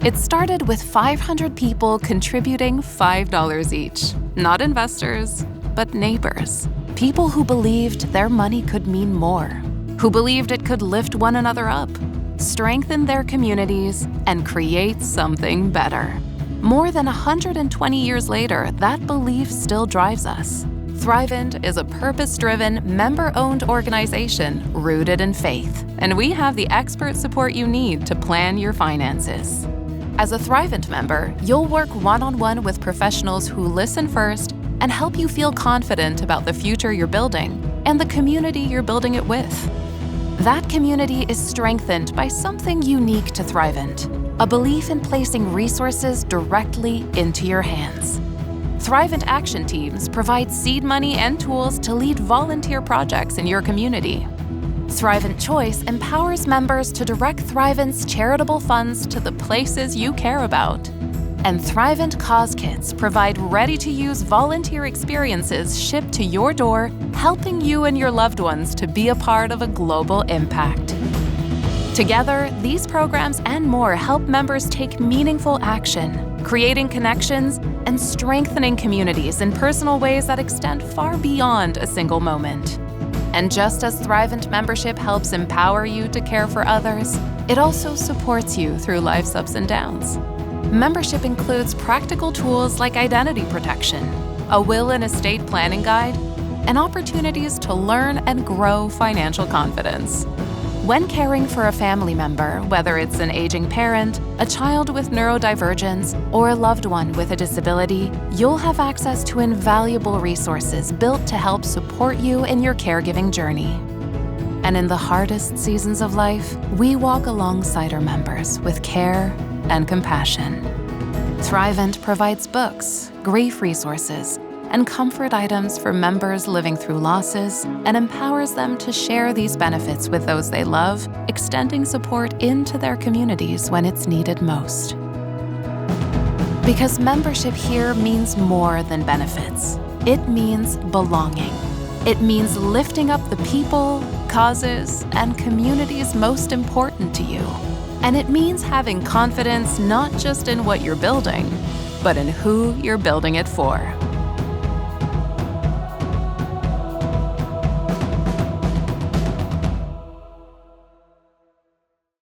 It started with 500 people contributing $5 each. Not investors, but neighbors. People who believed their money could mean more, who believed it could lift one another up, strengthen their communities, and create something better. More than 120 years later, that belief still drives us. Thrivent is a purpose-driven, member-owned organization rooted in faith, and we have the expert support you need to plan your finances. As a Thrivent member, you'll work one-on-one with professionals who listen first and help you feel confident about the future you're building and the community you're building it with. That community is strengthened by something unique to Thrivent, a belief in placing resources directly into your hands. Thrivent action teams provide seed money and tools to lead volunteer projects in your community. Thrivent Choice empowers members to direct Thrivent's charitable funds to the places you care about. And Thrivent Cause Kits provide ready-to-use volunteer experiences shipped to your door, helping you and your loved ones to be a part of a global impact. Together, these programs and more help members take meaningful action, creating connections and strengthening communities in personal ways that extend far beyond a single moment. And just as Thrivent membership helps empower you to care for others, it also supports you through life's ups and downs. Membership includes practical tools like identity protection, a will and estate planning guide, and opportunities to learn and grow financial confidence. When caring for a family member, whether it's an aging parent, a child with neurodivergence, or a loved one with a disability, you'll have access to invaluable resources built to help support you in your caregiving journey. And in the hardest seasons of life, we walk alongside our members with care and compassion. Thrivent provides books, grief resources, and comfort items for members living through losses and empowers them to share these benefits with those they love, extending support into their communities when it's needed most. Because membership here means more than benefits. It means belonging. It means lifting up the people, causes, and communities most important to you. And it means having confidence not just in what you're building, but in who you're building it for.